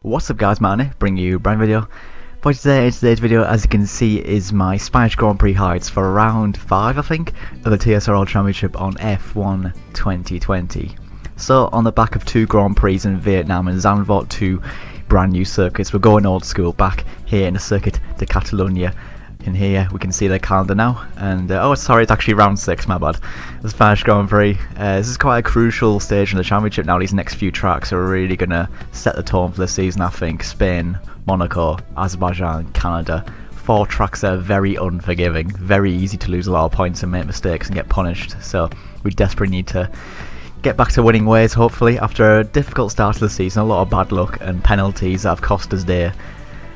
What's up guys, Marty, bringing you a brand new video. For today's video, as you can see, is my Spanish Grand Prix highlights for round 5, I think, of the TSRL Championship on F1 2020. So, on the back of 2 Grand Prix in Vietnam and Zandvoort, 2 brand new circuits, we're going old school back here in the circuit de Catalonia. In here we can see the calendar now, and oh sorry, it's actually round 6, my bad. The Spanish Grand Prix. This is quite a crucial stage in the championship now. These next few tracks are really going to set the tone for the season, I think. Spain, Monaco, Azerbaijan, Canada. 4 tracks that are very unforgiving, very easy to lose a lot of points and make mistakes and get punished, so we desperately need to get back to winning ways, hopefully, after a difficult start to the season, a lot of bad luck and penalties that have cost us dear,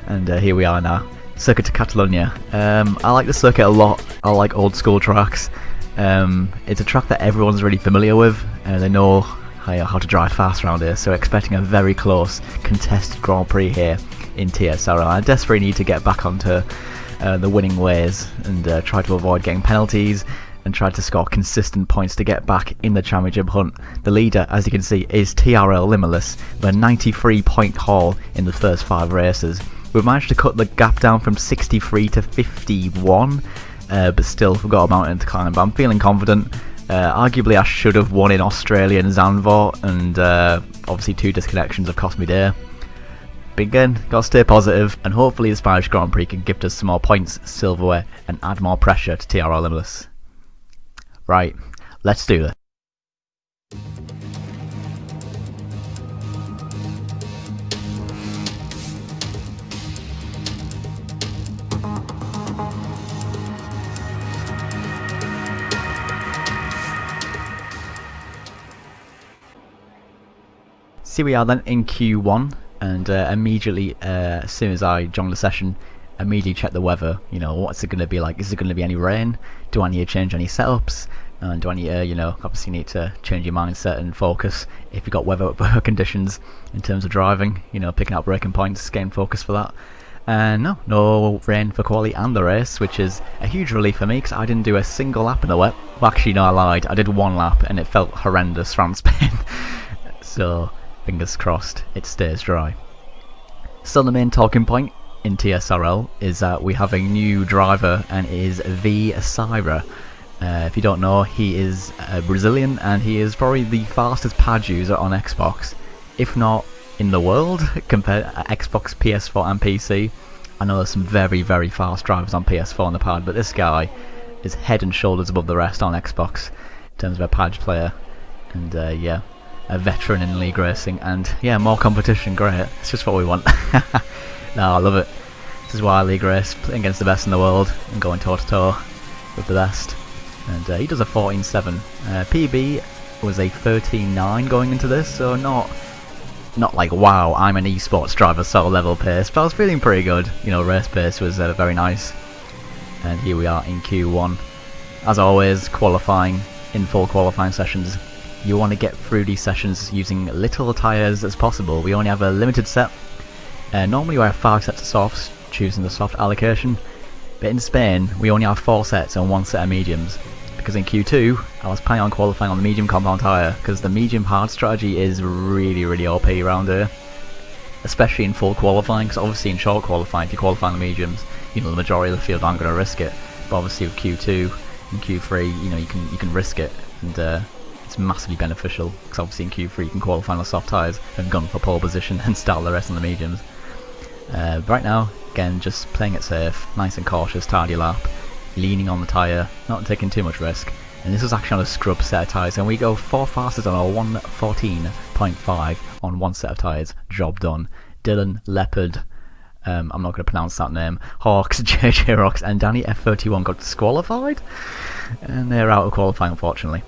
and here we are now. Circuit to Catalonia. I like the circuit a lot. I like old school tracks. It's a track that everyone's really familiar with, and they know how to drive fast around here, so expecting a very close contested Grand Prix here in TSRL. I desperately need to get back onto the winning ways and try to avoid getting penalties and try to score consistent points to get back in the championship hunt. The leader, as you can see, is TRL Limitless with a 93-point haul in the first 5 races. We've managed to cut the gap down from 63 to 51, but still we've got a mountain to climb. But I'm feeling confident. Arguably I should have won in Australia and Zandvoort, and obviously 2 disconnections have cost me there. But again, gotta stay positive, and hopefully the Spanish Grand Prix can gift us some more points, silverware, and add more pressure to TRL Limitless. Right, let's do this. Here we are then in Q1, and immediately as soon as I joined the session, immediately check the weather. You know, what's it going to be like? Is there going to be any rain? Do I need to change any setups? And do I need to, you know, obviously need to change your mindset and focus if you've got weather conditions in terms of driving, you know, picking out braking points, getting focus for that. And no rain for quali and the race, which is a huge relief for me because I didn't do a single lap in the wet. Well, actually no, I lied, I did 1 lap and it felt horrendous around Spain. So fingers crossed it stays dry. So the main talking point in TSRL is that we have a new driver, and it is V. Sira. If you don't know, he is Brazilian, and he is probably the fastest pad user on Xbox, if not in the world, compared to Xbox, PS4 and PC. I know there's some very, very fast drivers on PS4 on the pad, but this guy is head and shoulders above the rest on Xbox in terms of a pad player, and yeah, a veteran in league racing, and yeah, more competition, great, it's just what we want. No, I love it. This is why I league race, playing against the best in the world and going toe to toe with the best. And he does a 14.7. PB was a 13.9 going into this, so not like wow, I'm an esports driver sort level pace, but I was feeling pretty good. You know, race pace was very nice. And here we are in Q1. As always, qualifying, in full qualifying sessions. You want to get through these sessions using little tyres as possible. We only have a limited set. Normally we have 5 sets of softs, choosing the soft allocation, but in Spain we only have 4 sets and 1 set of mediums, because in Q2 I was planning on qualifying on the medium compound tyre, because the medium hard strategy is really OP around here, especially in full qualifying, because obviously in short qualifying, if you qualify on the mediums, you know, the majority of the field aren't going to risk it, but obviously with Q2 and Q3, you know, you can risk it, and it's massively beneficial, because obviously in Q3 you can qualify on the soft tyres and gun for pole position and start the rest on the mediums. Right now, again, just playing it safe, nice and cautious, tidy lap, leaning on the tyre, not taking too much risk. And this was actually on a scrub set of tyres, and we go 4 fastest on a 114.5 on 1 set of tyres. Job done. Dylan, Leopard, I'm not going to pronounce that name, Hawks, JJ Rocks, and Danny F31 got disqualified, and they're out of qualifying, unfortunately.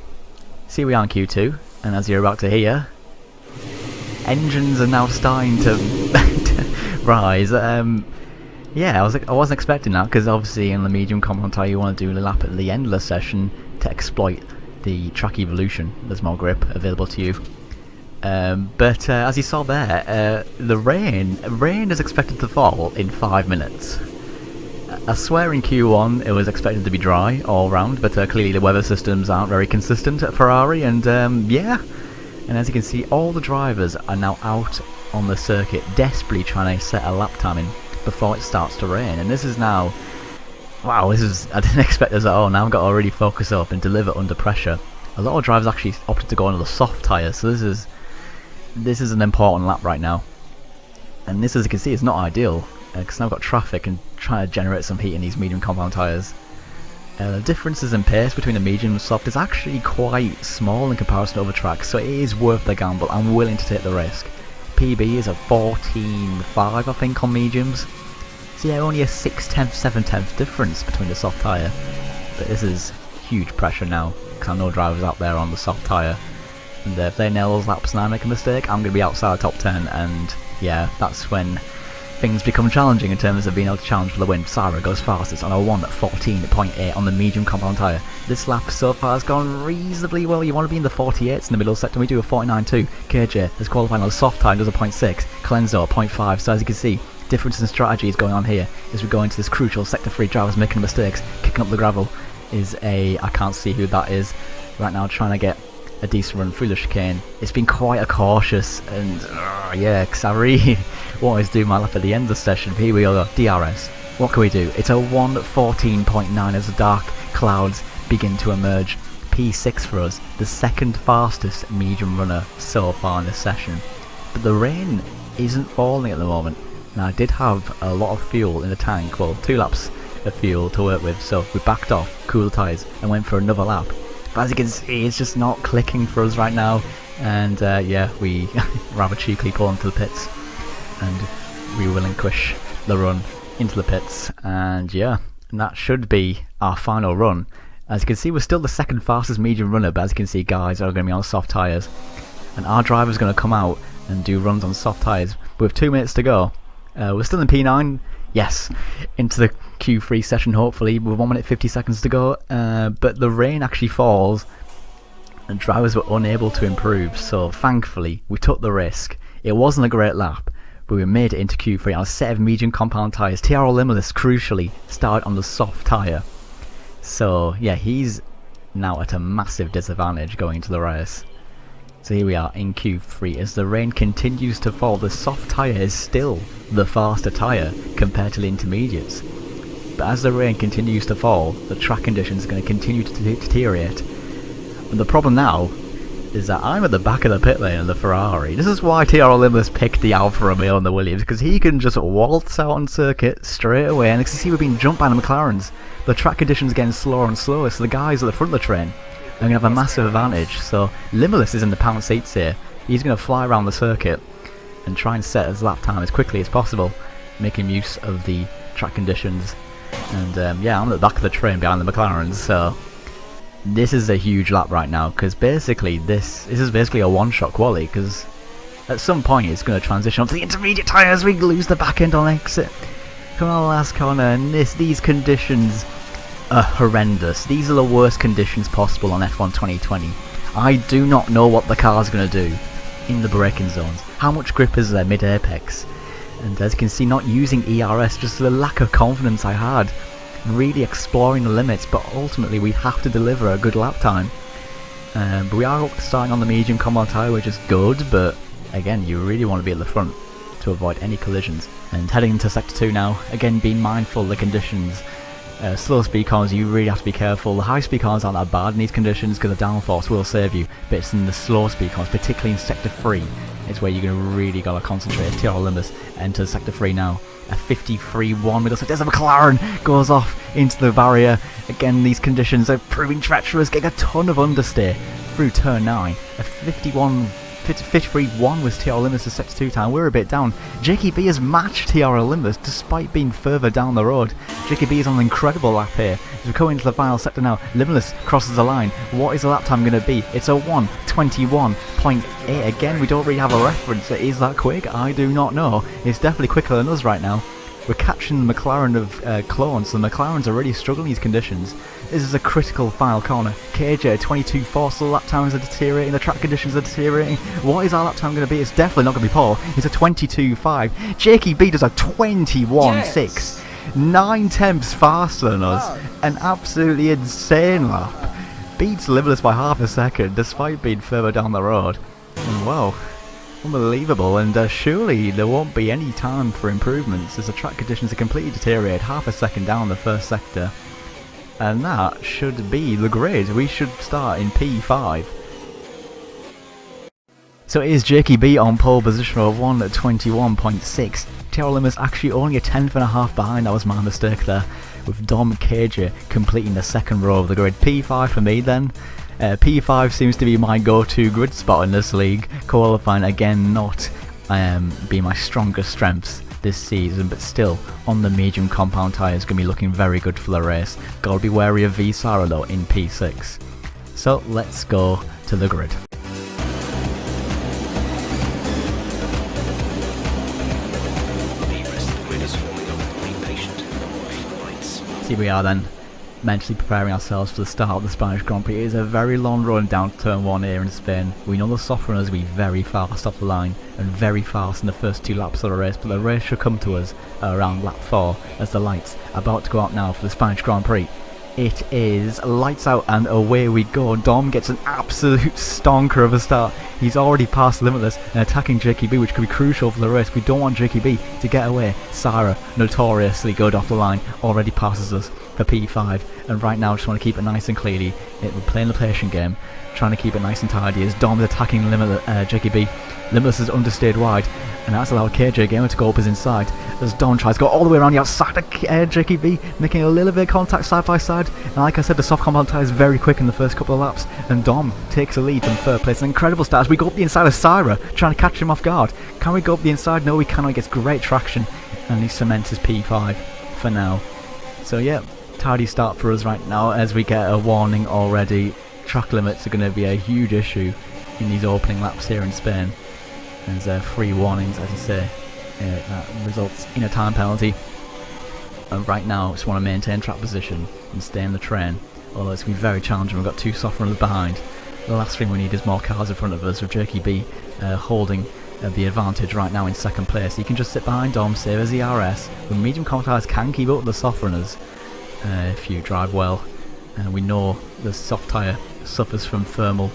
See, we are in Q2, and as you're about to hear, engines are now starting to rise. Yeah, I wasn't expecting that, because obviously in the medium compound tyre you want to do a lap at the end of the session to exploit the track evolution. There's more grip available to you. But as you saw there, the rain is expected to fall in 5 minutes. I swear in Q1 it was expected to be dry all round, but clearly the weather systems aren't very consistent at Ferrari, and yeah. And as you can see, all the drivers are now out on the circuit, desperately trying to set a lap time in before it starts to rain. And this is now, wow, I didn't expect this at all. Now I've got to really focus up and deliver under pressure. A lot of drivers actually opted to go on the soft tyres, so this is an important lap right now. And this, as you can see, is not ideal, because now I've got traffic and trying to generate some heat in these medium compound tyres. The differences in pace between the medium and soft is actually quite small in comparison to other tracks, so it is worth the gamble. I'm willing to take the risk. PB is a 14.5 I think on mediums, so yeah, only a 6/10, 7/10 difference between the soft tyre. But this is huge pressure now, because I know drivers out there on the soft tyre, and if they nail those laps and I make a mistake, I'm going to be outside the top 10, and yeah, that's when things become challenging in terms of being able to challenge for the win. Sarah goes fastest on a 1:14.8 on the medium compound tyre. This lap so far has gone reasonably well. You want to be in the 48s in the middle sector. We do a 49.2. KJ has qualified on a soft tyre, does a 0.6. Clenzo 0.5. So as you can see, difference in strategy is going on here as we go into this crucial sector 3. Drivers making mistakes, kicking up the gravel is I can't see who that is right now, trying to get a decent run through the chicane. It's been quite a cautious, and yeah, because I really wanted to do my lap at the end of the session. Here we go, DRS. What can we do? It's a 1:14.9 as the dark clouds begin to emerge. P6 for us, the second fastest medium runner so far in this session. But the rain isn't falling at the moment. Now I did have a lot of fuel in the tank, well, 2 laps of fuel to work with, so we backed off, cooled the tyres, and went for another lap. But as you can see, it's just not clicking for us right now, and yeah, we rather cheekily pull into the pits, and we relinquish the run into the pits, and yeah, and that should be our final run. As you can see, we're still the second fastest medium runner, but as you can see, guys are going to be on soft tyres, and our driver's going to come out and do runs on soft tyres. With 2 minutes to go, we're still in P9. Yes, into the Q3 session hopefully with 1 minute 50 seconds to go, but the rain actually falls and drivers were unable to improve, so thankfully we took the risk. It wasn't a great lap, but we made it into Q3 on a set of medium compound tyres. TRL Limitless crucially started on the soft tyre, so yeah, he's now at a massive disadvantage going into the race. So here we are in Q3. As the rain continues to fall, the soft tyre is still the faster tyre compared to the intermediates. But as the rain continues to fall, the track conditions are going to continue to deteriorate. And the problem now is that I'm at the back of the pit lane of the Ferrari. This is why TRL Limitless picked the Alfa Romeo and the Williams, because he can just waltz out on circuit straight away. And you can see we're being jumped by the McLarens. The track conditions are getting slower and slower, so the guys at the front of the train are going to have a massive advantage. So Limitless is in the pound seats here. He's going to fly around the circuit and try and set his lap time as quickly as possible, making use of the track conditions. And yeah, I'm at the back of the train behind the McLarens, so this is a huge lap right now, because basically this is basically a one-shot quali, because at some point it's going to transition onto the intermediate tyres. We lose the back end on exit. Come on, last corner, and these conditions are horrendous. These are the worst conditions possible on F1 2020. I do not know what the car's going to do in the braking zones. How much grip is there mid-apex? And as you can see, not using ERS, just the lack of confidence I had. Really exploring the limits, but ultimately we have to deliver a good lap time. But we are starting on the medium compound tyre, which is good, but again, you really want to be at the front to avoid any collisions. And heading into Sector 2 now, again being mindful of the conditions. Slow speed cars, you really have to be careful. The high speed cars aren't that bad in these conditions because the downforce will save you, but it's in the slow speed cars, particularly in Sector 3, is where you're going to really got to concentrate. TRL Limitless enters Sector 3 now. A 53.1 middle sector. There's a McLaren, goes off into the barrier. Again, these conditions are proving treacherous, getting a ton of understeer through turn 9. A 53.1 was TRL Limitless' Sector 2 time. We're a bit down. Jakey B has matched TRL Limitless despite being further down the road. Jakey B is on an incredible lap here. As we go into the final sector now, Limitless crosses the line. What is the lap time going to be? It's a 1:21.8. Again, we don't really have a reference. Is that quick? I do not know. It's definitely quicker than us right now. We're catching the McLaren of clones, so the McLarens are really struggling in these conditions. This is a critical final corner. KJ 22.4, so the lap times are deteriorating, the track conditions are deteriorating. What is our lap time going to be? It's definitely not going to be Paul. It's a 22.5. Jakey B does a 21.6. Yes. 9/10 faster than us. Wow. An absolutely insane lap. Beats Limitless by half a second, despite being further down the road. And wow, Unbelievable, and surely there won't be any time for improvements as the track conditions are completely deteriorated, half a second down the first sector. And that should be the grid. We should start in P5. So it is Jakey B on pole position of 1:21.6. TSRL is actually only a tenth and a half behind, that was my mistake there, with Dom KJ completing the second row of the grid. P5 for me then. P5 seems to be my go-to grid spot in this league. Qualifying again not be my strongest strengths this season, but still on the medium compound tyres going to be looking very good for the race. Got to be wary of Sarah though in P6. So let's go to the grid. Here we are then, mentally preparing ourselves for the start of the Spanish Grand Prix. It is a very long run down to turn 1 here in Spain. We know the soft runners will be very fast off the line and very fast in the first 2 laps of the race, but the race should come to us around lap 4 as the lights are about to go out now for the Spanish Grand Prix. It is lights out and away we go. Dom gets an absolute stonker of a start. He's already passed Limitless and attacking Jakey B, which could be crucial for the race. We don't want Jakey B to get away. Sarah, notoriously good off the line, already passes us for P5, and right now just want to keep it nice and cleanly. We're playing the patient game, trying to keep it nice and tidy as Dom is attacking Jakey B. Limitless is understeered wide, and that's allowed KJ Gamer to go up his inside as Dom tries to go all the way around the outside of Jakey B, making a little bit of contact side by side. And like I said, the soft compound tyre is very quick in the first couple of laps, and Dom takes a lead in third place. An incredible start as we go up the inside of Syra, trying to catch him off guard. Can we go up the inside? No, we cannot. He gets great traction, and he cements his P5 for now. So yeah, tidy start for us right now as we get a warning already. Track limits are going to be a huge issue in these opening laps here in Spain. There's 3 warnings, as you say, that results in a time penalty. And right now, I just want to maintain track position and stay in the train, although it's going to be very challenging. We've got 2 soft runners behind. The last thing we need is more cars in front of us, with Jakey B holding the advantage right now in second place. He can just sit behind Dom, save as the RS. The medium compound tyres can keep up with the soft runners if you drive well. We know the soft tyre suffers from thermal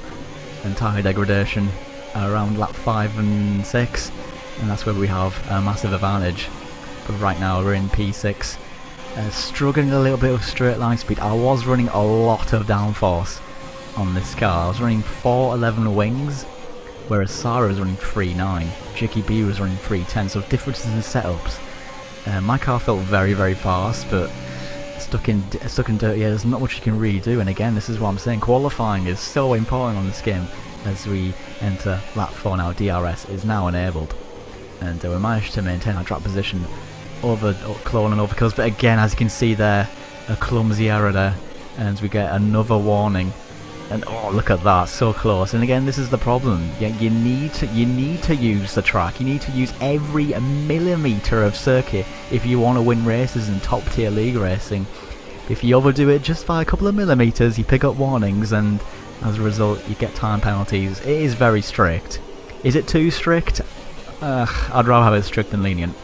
and tyre degradation around lap 5 and 6, and that's where we have a massive advantage. But right now we're in P6, struggling a little bit with straight line speed. I was running a lot of downforce on this car. I was running 411 wings, whereas Sarah was running 3.9, Jakey B was running 3.10, so differences in setups. My car felt very fast, but stuck in dirt, yeah, there's not much you can really do. And again, this is what I'm saying, qualifying is so important on this game. As we enter lap 4 now, DRS is now enabled, and we managed to maintain our drop position over clone and overkills. But again, as you can see there, a clumsy error there, and we get another warning. And oh, look at that, so close. And again, this is the problem. You need to use the track. You need to use every millimetre of circuit if you want to win races in top tier league racing. If you overdo it just by a couple of millimetres, you pick up warnings, and as a result you get time penalties. It is very strict. Is it too strict? I'd rather have it strict than lenient.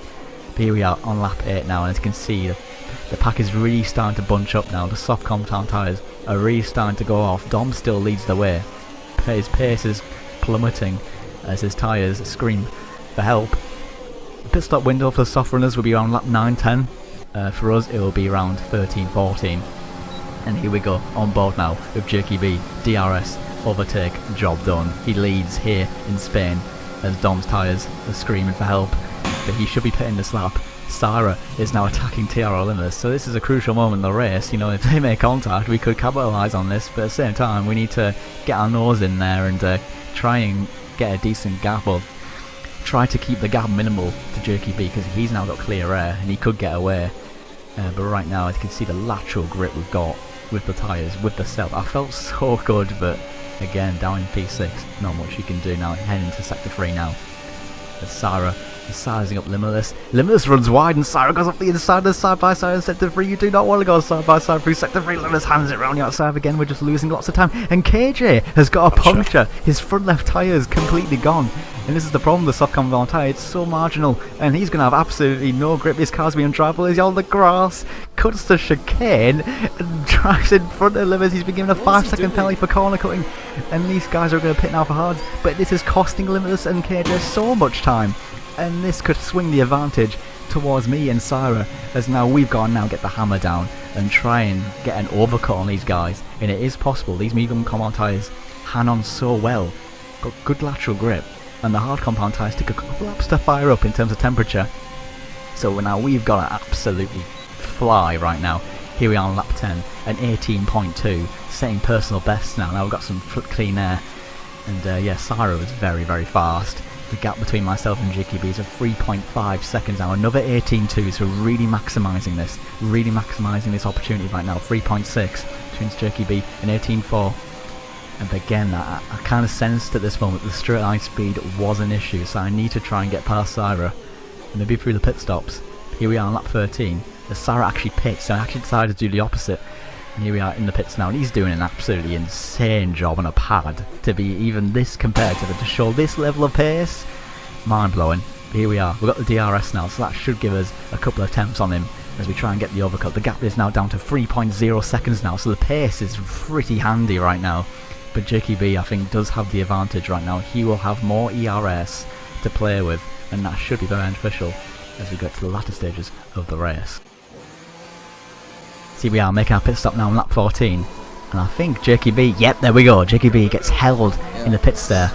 But here we are on lap 8 now, and as you can see, the pack is really starting to bunch up now. The soft compound tyres are really starting to go off. Dom still leads the way. His pace is plummeting as his tyres scream for help. The pit stop window for the soft runners will be around lap 9-10. For us it will be around 13-14. And here we go, on board now with Jakey B. DRS, overtake, job done. He leads here in Spain as Dom's tyres are screaming for help, but he should be pitting this lap. Sarah is now attacking TSRL Limitless, so this is a crucial moment in the race. You know, if they make contact, we could capitalise on this, but at the same time, we need to get our nose in there and try and get a decent gap, or try to keep the gap minimal to Jakey B, because he's now got clear air and he could get away. But right now, as you can see, the lateral grip we've got with the tyres, with the setup, I felt so good, but again, down in P6, not much you can do now. Heading to sector 3 now. As Sarah is sizing up Limitless. Limitless runs wide and Sarah goes up the inside of the side by side in sector 3. You do not want to go side by side through sector 3. Limitless hands it around the outside again. We're just losing lots of time. And KJ has got a puncture. His front left tyre is completely gone. And this is the problem with the soft compound tyre, it's so marginal, and he's going to have absolutely no grip. His car's being undrivable, he's on the grass, cuts the chicane, and drives in front of Limits. He's been given a 5-second penalty for corner cutting, and these guys are going to pit now for hards, but this is costing Limitless and KJ so much time, and this could swing the advantage towards me and Syra, as now we've got to now get the hammer down and try and get an overcut on these guys. And it is possible. These medium compound tyres hang on so well, got good lateral grip, and the hard compound tyres take a couple laps to fire up in terms of temperature. So now we've got to absolutely fly right now. Here we are on lap 10, an 18.2, setting personal bests now. Now we've got some clean air, and yeah, Syra was very, very fast. The gap between myself and JKB is of 3.5 seconds now, another 18.2, so really maximising this opportunity right now. 3.6 between JKB and 18.4. And again, I kind of sensed at this moment the straight line speed was an issue, so I need to try and get past Syra, maybe through the pit stops. Here we are on lap 13, the Syra actually pits, so I actually decided to do the opposite. And here we are in the pits now, and he's doing an absolutely insane job on a pad to be even this competitive and to show this level of pace. Mind blowing. Here we are, we've got the DRS now, so that should give us a couple of attempts on him as we try and get the overcut. The gap is now down to 3.0 seconds now, so the pace is pretty handy right now. But JKB, I think, does have the advantage right now. He will have more ERS to play with, and that should be very beneficial as we get to the latter stages of the race. See, we are making our pit stop now on lap 14, and I think JKB, yep, there we go, JKB gets held in the pits there.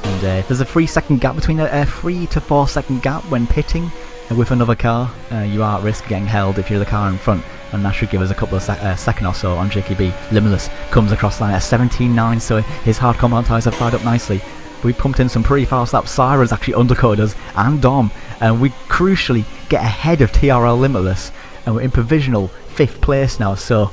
And there's a 3-second gap between a 3 to 4 second gap when pitting with another car. You are at risk of getting held if you're the car in front, and that should give us a couple of seconds or so on JKB. Limitless comes across the line at 17.9, so his hard compound tyres have fired up nicely. We pumped in some pretty fast laps. Syra's actually undercut us, and Dom, and we crucially get ahead of TRL Limitless, and we're in provisional 5th place now. So,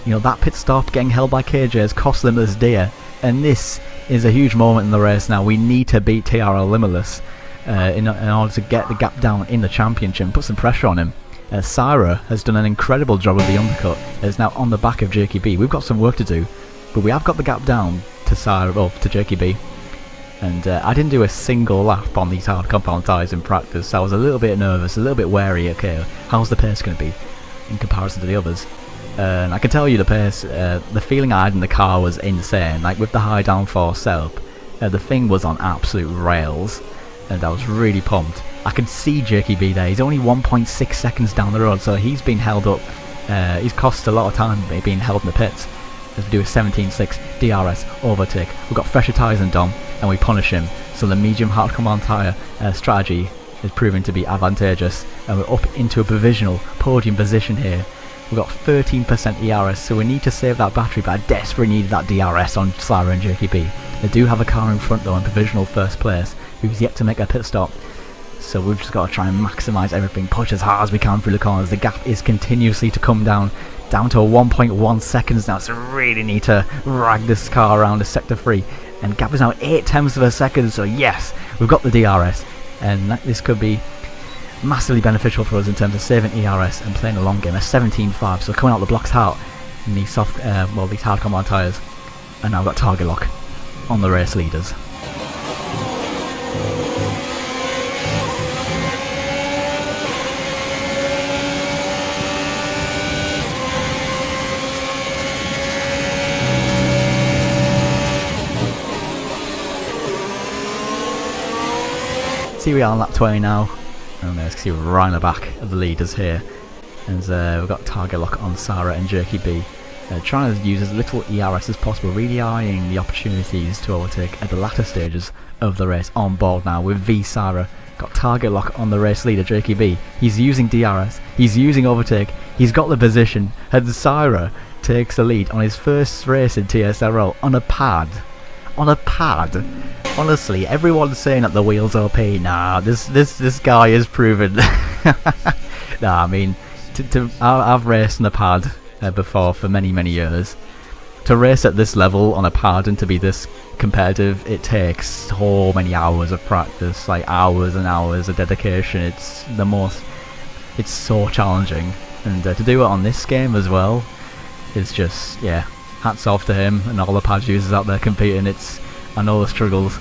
you know, that pit stop getting held by KJ has cost Limitless dear, and this is a huge moment in the race now. We need to beat TRL Limitless in order to get the gap down in the championship and put some pressure on him. Syra has done an incredible job of the undercut, is now on the back of JKB. We've got some work to do, but we have got the gap down to Syra, well, to JKB. And I didn't do a single lap on these hard compound tyres in practice, so I was a little bit nervous, a little bit wary. Okay, how's the pace going to be in comparison to the others? And I can tell you the pace, the feeling I had in the car was insane. Like with the high downforce setup, the thing was on absolute rails, and I was really pumped. I can see JKB there. He's only 1.6 seconds down the road, so he's been held up. He's cost a lot of time being held in the pits. As we do a 17.6 DRS overtake. We've got fresher tyres than Dom, and we punish him. So the medium hard compound tyre strategy is proving to be advantageous, and we're up into a provisional podium position here. We've got 13% ERS, so we need to save that battery, but I desperately needed that DRS on Syra and JKB. They do have a car in front though in provisional first place, who's yet to make a pit stop. So we've just got to try and maximise everything, push as hard as we can through the corners. The gap is continuously to come down to 1.1 seconds now, so really need to rag this car around to sector 3. And gap is now 0.8 of a second, so yes, we've got the DRS, and this could be massively beneficial for us in terms of saving ERS and playing a long game. A 17.5, so coming out the blocks hard in these soft, these hard compound tyres. And now we've got target lock on the race leaders. See, we are on lap 20 now, and as you can see we're right in the back of the leaders here, and we've got target lock on Syra and JKB, trying to use as little ERS as possible, really eyeing the opportunities to overtake at the latter stages of the race. On board now with V Syra, got target lock on the race leader JKB, he's using DRS, he's using overtake, he's got the position, and Syra takes the lead on his first race in TSRL on a pad. On a pad. Honestly, everyone's saying that the wheels OP. Nah, this guy is proven. Nah, I mean, I've raced on a pad before for many years. To race at this level on a pad and to be this competitive, it takes so many hours of practice, like hours and hours of dedication. It's so challenging, and to do it on this game as well, it's just, yeah, hats off to him and all the pad users out there competing. I know the struggles,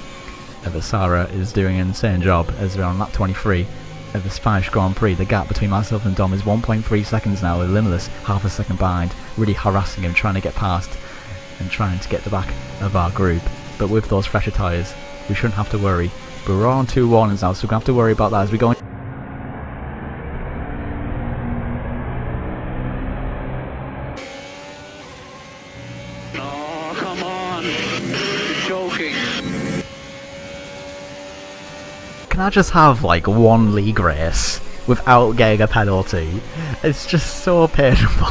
But Sarah is doing an insane job as we're on lap 23 of the Spanish Grand Prix. The gap between myself and Dom is 1.3 seconds now, with Limitless half a second behind, really harassing him, trying to get past and trying to get the back of our group. But with those fresher tyres, we shouldn't have to worry. But we're on 2 warnings now, so we're going to have to worry about that as we go. Oh, come on. You're joking. Can I just have like one league race without getting a penalty? It's just so painful.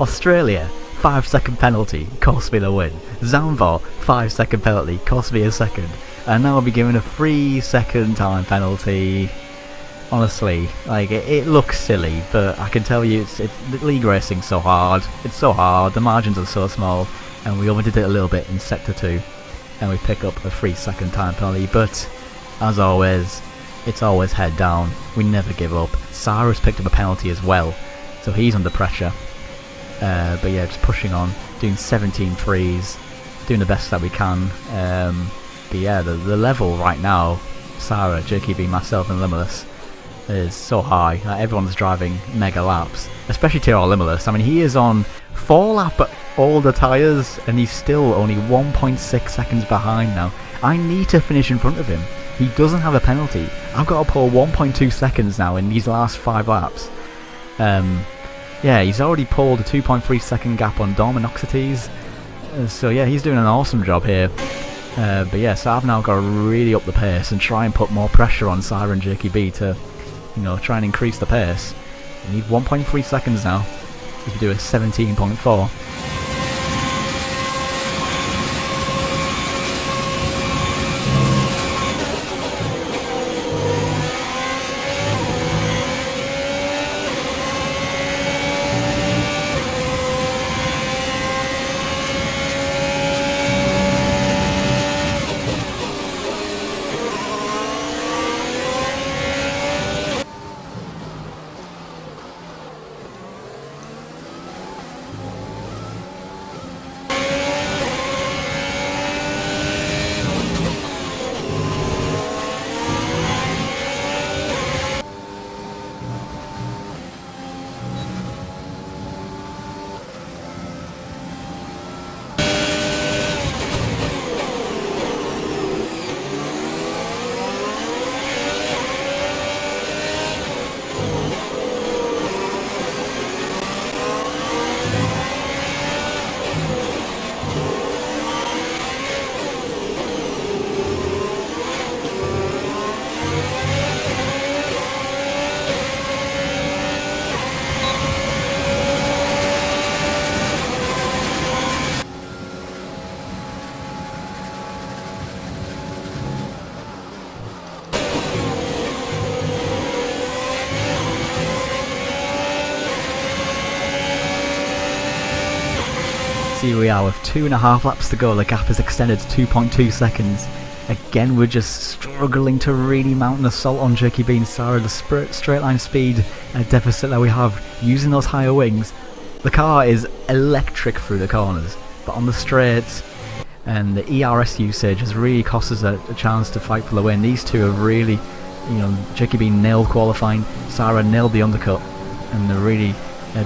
Australia, 5-second penalty, cost me the win. Zandvoort, 5-second penalty, cost me a second. And now I'll be given a 3-second time penalty. Honestly, like it looks silly, but I can tell you league racing's so hard. It's so hard, the margins are so small, and we overdid it a little bit in sector 2, and we pick up a 3-second time penalty. But as always, it's always head down. We never give up. Sarah's picked up a penalty as well, so he's under pressure. But yeah, just pushing on, doing 17 threes, doing the best that we can. But yeah, the level right now, Sarah, JKB, myself and Limitless, is so high. Everyone's driving mega laps, especially TSRL Limitless. I mean, he is on 4 lap older tyres and he's still only 1.6 seconds behind now. I need to finish in front of him. He doesn't have a penalty. I've got to pull 1.2 seconds now in these last 5 laps. Yeah, he's already pulled a 2.3 second gap on Dom and Oxites. So yeah, he's doing an awesome job here. But yeah, so I've now got to really up the pace and try and put more pressure on Sarah and JKB to, you know, try and increase the pace. We need 1.3 seconds now if we do a 17.4. Here we are with 2.5 laps to go. The gap is extended to 2.2 seconds. Again, we're just struggling to really mount an assault on JKB and Sarah. The straight line speed deficit that we have using those higher wings. The car is electric through the corners, but on the straights and the ERS usage has really cost us a chance to fight for the win. These two have really, you know, JKB nailed qualifying, Sarah nailed the undercut, and they're really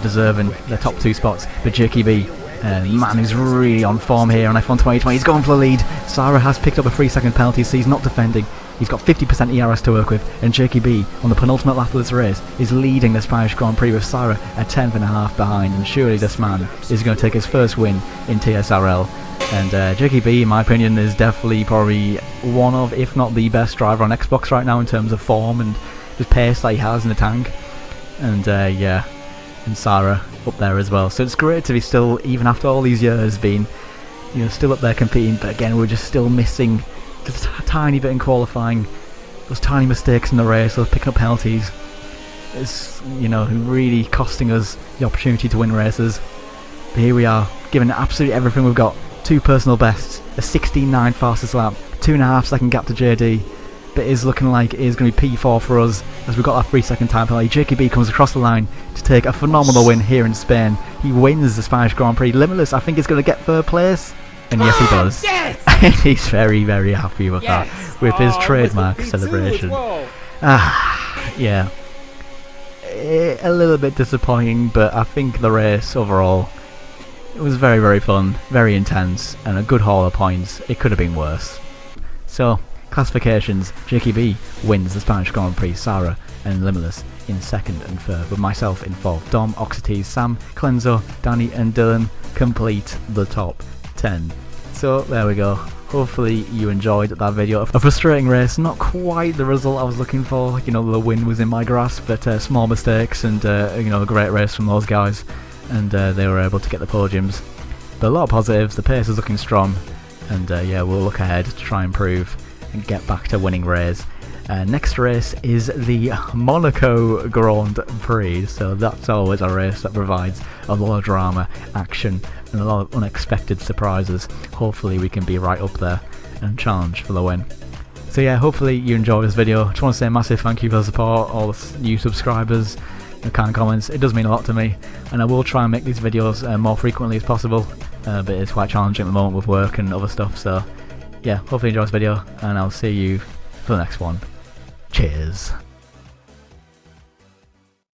deserving their top 2 spots. But JKB, man who's really on form here on F1 2020, he's going for the lead. Sarah has picked up a 3-second penalty, so he's not defending. He's got 50% ERS to work with, and JKB on the penultimate lap of this race is leading the Spanish Grand Prix with Sarah a 10.5 behind, and surely this man is going to take his first win in TSRL. And JKB, in my opinion, is definitely probably one of, if not the best driver on Xbox right now in terms of form and just pace that he has in the tank. And yeah, and Sarah up there as well. So it's great to be still, even after all these years, being, you know, still up there competing. But again, we're just still missing just a tiny bit in qualifying. Those tiny mistakes in the race, those picking up penalties, it's, you know, really costing us the opportunity to win races. But here we are, giving absolutely everything we've got. 2 personal bests, a 16.9 fastest lap, 2.5 second gap to JD. But it is looking like it is going to be P4 for us as we've got our 3-second time penalty. JKB comes across the line to take a phenomenal win here in Spain. He wins the Spanish Grand Prix. Limitless, I think, is going to get 3rd place. And yes, he does. Yes! and he's very, very happy with that, with his trademark celebration. Yeah. A little bit disappointing, but I think the race overall, it was very, very fun, very intense, and a good haul of points. It could have been worse. So, classifications: Jakey B wins the Spanish Grand Prix, Sarah and Limitless in 2nd and 3rd, with myself in 4th. Dom, Oxytes, Sam, Clenzo, Danny and Dylan complete the top 10. So there we go. Hopefully you enjoyed that video. A frustrating race, not quite the result I was looking for. You know, the win was in my grasp, but small mistakes and you know, a great race from those guys, and they were able to get the podiums. But a lot of positives. The pace is looking strong, and yeah, we'll look ahead to try and improve and get back to winning race. Next race is the Monaco Grand Prix, so that's always a race that provides a lot of drama, action and a lot of unexpected surprises. Hopefully we can be right up there and challenge for the win. So yeah, hopefully you enjoyed this video. I just want to say a massive thank you for the support, all the new subscribers, the kind comments. It does mean a lot to me, and I will try and make these videos more frequently as possible, but it's quite challenging at the moment with work and other stuff. So yeah, hopefully you enjoy this video, and I'll see you for the next one. Cheers.